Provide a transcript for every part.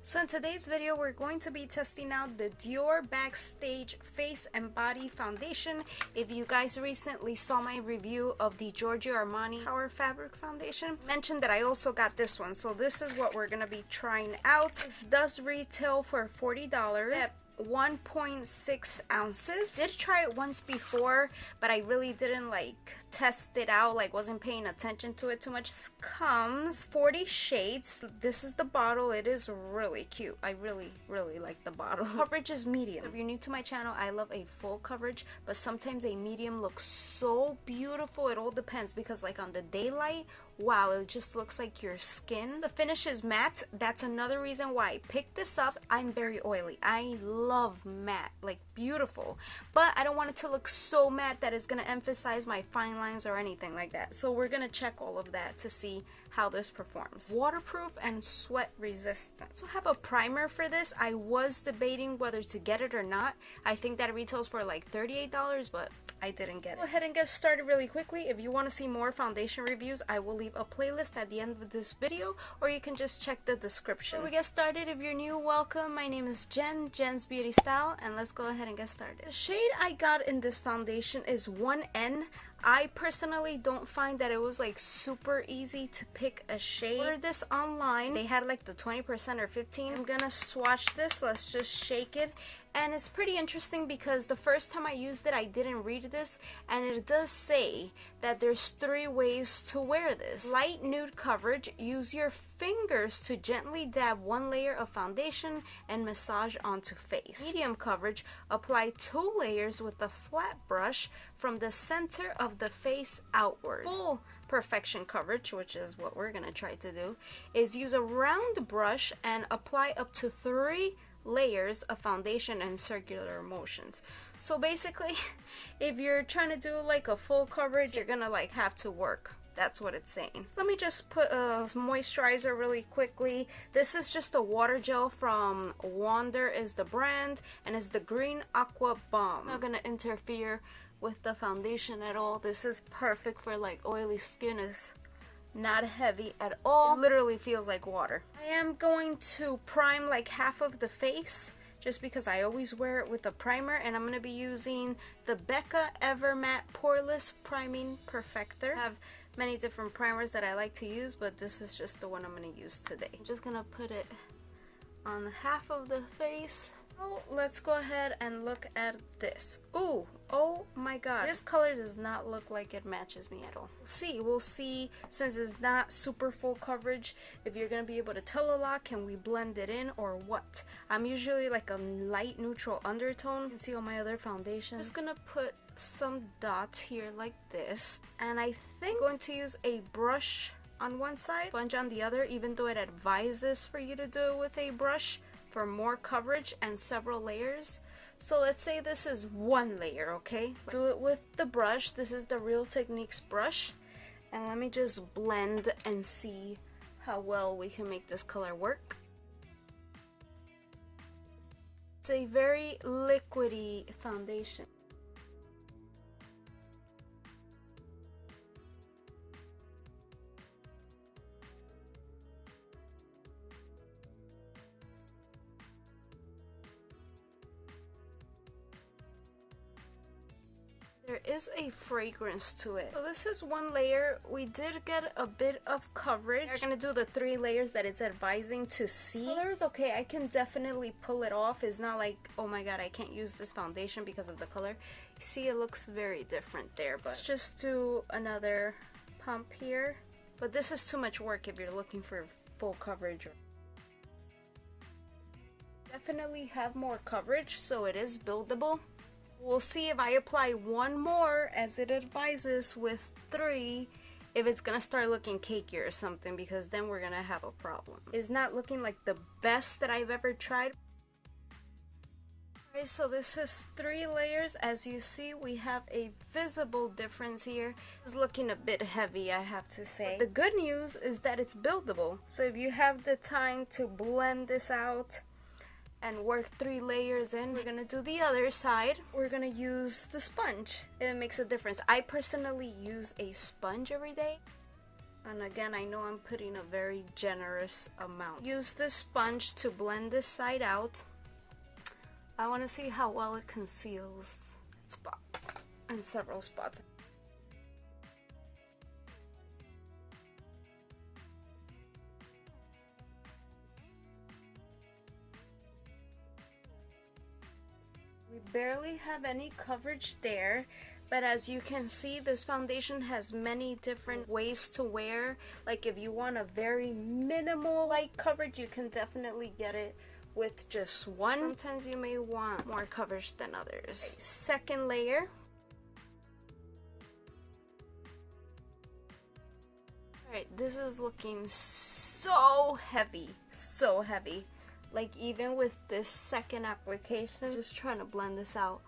So in today's video, we're going to be testing out the Dior Backstage Face and Body Foundation. If you guys recently saw my review of the Giorgio Armani Power Fabric Foundation, I mentioned that I also got this one. So this is what we're going to be trying out. This does retail for $40 at 1.6 ounces. Did try it once before, but I really didn't test it out, wasn't paying attention to it too much. This comes 40 shades. This is the bottle. It is really cute. I really like the bottle. Coverage is medium. If you're new to my channel, I love a full coverage, but sometimes a medium looks so beautiful. It all depends, because on the daylight, wow, it just looks like your skin. The finish is matte. That's another reason why I picked this up. I'm very oily. I love matte, beautiful, but I don't want it to look so matte that it's gonna emphasize my fine lines or anything like that. So we're gonna check all of that to see how this performs. Waterproof and sweat resistant. So I have a primer for this. I was debating whether to get it or not. I think that it retails for $38, but I didn't get it. Go ahead and get started really quickly. If you want to see more foundation reviews, I will leave a playlist at the end of this video, or you can just check the description. Before we get started, if you're new, welcome. My name is Jenz Beauty Style, and let's go ahead and get started. The shade I got in this foundation is 1N. I personally don't find that it was super easy to pick a shade. I ordered this online. They had the 20% or 15%. I'm gonna swatch this. Let's just shake it. And it's pretty interesting because the first time I used it, I didn't read this, and it does say that there's 3 ways to wear this. Light nude coverage, use your fingers to gently dab 1 layer of foundation and massage onto face. Medium coverage, apply 2 layers with a flat brush from the center of the face outward. Full perfection coverage, which is what we're gonna try to do, is use a round brush and apply up to 3 layers of foundation and circular motions. So basically, if you're trying to do a full coverage, you're gonna have to work. That's what it's saying. So let me just put a moisturizer really quickly. This is just a water gel from Wander is the brand, and it's the Green Aqua Bomb. Not gonna interfere with the foundation at all. This is perfect for oily skin. Is not heavy at all. It literally feels like water. I am going to prime half of the face, just because I always wear it with a primer, and I'm going to be using the Becca Ever Matte Poreless Priming Perfector. I have many different primers that I like to use, but this is just the one I'm going to use today. I'm just going to put it on half of the face. So let's go ahead and look at this. Ooh, oh my god, this color does not look like it matches me at all. We'll see, since it's not super full coverage, if you're gonna be able to tell a lot. Can we blend it in or what? I'm usually a light neutral undertone. You can see on my other foundation. I'm just gonna put some dots here like this, and I think I'm going to use a brush on one side, sponge on the other, even though it advises for you to do it with a brush for more coverage and several layers. So let's say this is 1 layer, okay? Do it with the brush. This is the Real Techniques brush, and let me just blend and see how well we can make this color work. It's a very liquidy foundation. There is a fragrance to it. So this is 1 layer. We did get a bit of coverage. We're gonna do the 3 layers that it's advising to see. Colors, okay, I can definitely pull it off. It's not oh my god, I can't use this foundation because of the color. You see, it looks very different there, but let's just do another pump here. But this is too much work if you're looking for full coverage. Definitely have more coverage, so it is buildable. We'll see if I apply 1 more, as it advises, with 3, if it's gonna start looking cakey or something, because then we're gonna have a problem. It's not looking like the best that I've ever tried. Alright, so this is 3 layers. As you see, we have a visible difference here. It's looking a bit heavy, I have to say. But the good news is that it's buildable. So if you have the time to blend this out and work 3 layers in, we're gonna do the other side. We're gonna use the sponge. It makes a difference. I personally use a sponge every day. And again, I know I'm putting a very generous amount. Use this sponge to blend this side out. I want to see how well it conceals spot in several spots. We barely have any coverage there, but as you can see, this foundation has many different ways to wear. Like if you want a very minimal light coverage, you can definitely get it with just one. Sometimes you may want more coverage than others. Second layer. Alright, this is looking so heavy, so heavy. Like even with this second application, just trying to blend this out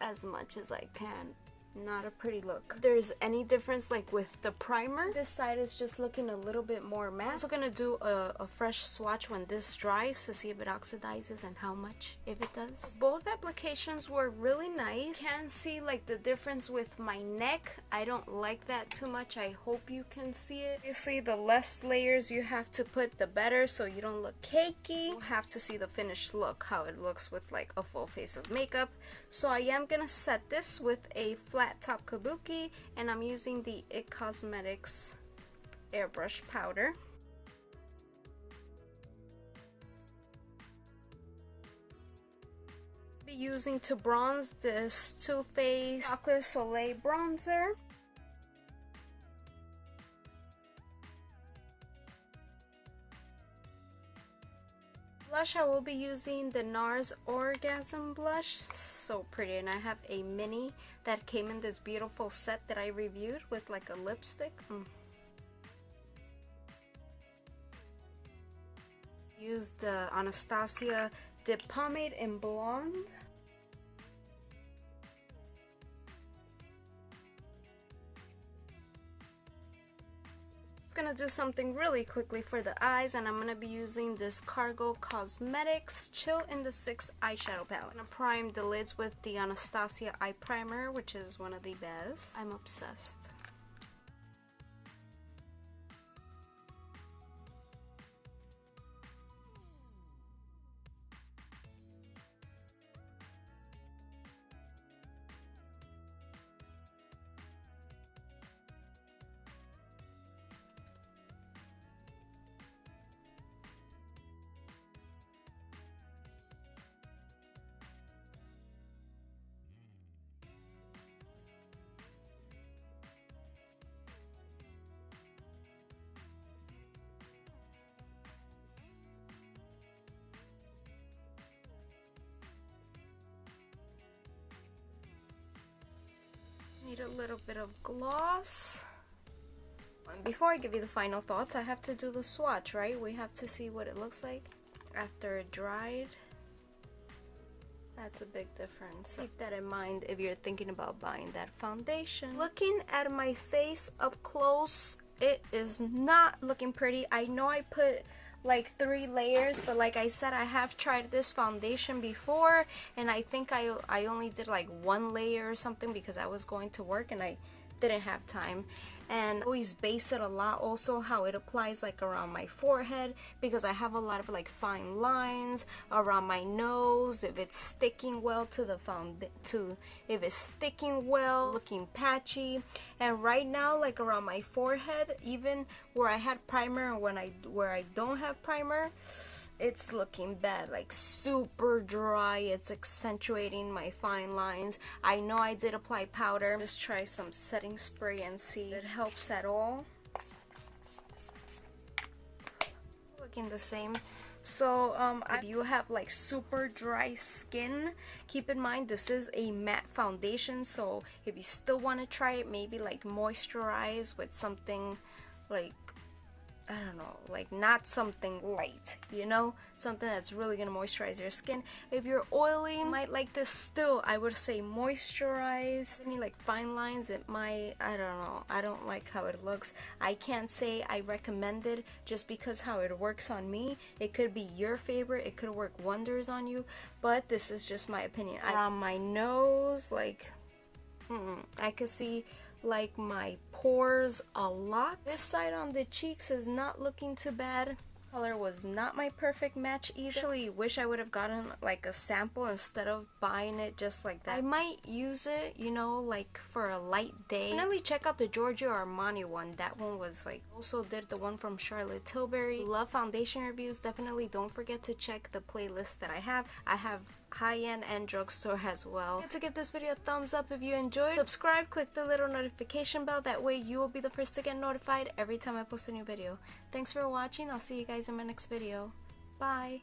as much as I can. Not a pretty look. If there's any difference like with the primer, this side is just looking a little bit more matte. I'm also gonna do a fresh swatch when this dries to see if it oxidizes and how much, if it does. Both applications were really nice. Can see like the difference with my neck. I don't like that too much. I hope you can see it. Obviously, the less layers you have to put, the better, so you don't look cakey. You have to see the finished look, how it looks with like a full face of makeup. So I am gonna set this with a flat top kabuki, and I'm using the IT Cosmetics airbrush powder. Be using to bronze this Too Faced Chocolate Soleil bronzer. Blush, I will be using the NARS Orgasm blush. So pretty, and I have a mini that came in this beautiful set that I reviewed with like a lipstick. Use the Anastasia Dip Pomade in Blonde. Gonna do something really quickly for the eyes, and I'm gonna be using this Cargo Cosmetics Chill in the 6 eyeshadow palette. I'm gonna prime the lids with the Anastasia eye primer, which is one of the best. I'm obsessed. Need a little bit of gloss. And before I give you the final thoughts, I have to do the swatch, right? We have to see what it looks like after it dried. That's a big difference. Keep that in mind if you're thinking about buying that foundation. Looking at my face up close, it is not looking pretty. I know I put like 3 layers, but like I said, I have tried this foundation before, and I think I only did like 1 layer or something because I was going to work and I didn't have time. And I always base it a lot also how it applies like around my forehead, because I have a lot of like fine lines around my nose. If it's sticking well to the if it's sticking well, looking patchy. And right now, like around my forehead, even where I had primer and where I don't have primer, it's looking bad, like super dry. It's accentuating my fine lines. I know I did apply powder. Just try some setting spray and see if it helps at all. Looking the same. So if you have like super dry skin, keep in mind this is a matte foundation, so if you still want to try it, maybe like moisturize with something like, I don't know, like not something light, you know, something that's really gonna moisturize your skin. If you're oily, you might like this still. I would say moisturize. Any like fine lines, it might, I don't know, I don't like how it looks. I can't say I recommend it just because how it works on me. It could be your favorite, it could work wonders on you, but this is just my opinion. Around my nose, like I could see like my pores a lot. This side on the cheeks is not looking too bad. Color was not my perfect match either. Actually wish I would have gotten like a sample instead of buying it just like that. I might use it, you know, like for a light day. Definitely check out the Giorgio Armani one. That one was like, also did the one from Charlotte Tilbury. Love foundation reviews. Definitely don't forget to check the playlist that I have. I have high-end and drugstore as well. To give this video a thumbs up if you enjoyed. Subscribe, click the little notification bell. That way you will be the first to get notified every time I post a new video. Thanks for watching. I'll see you guys in my next video. Bye.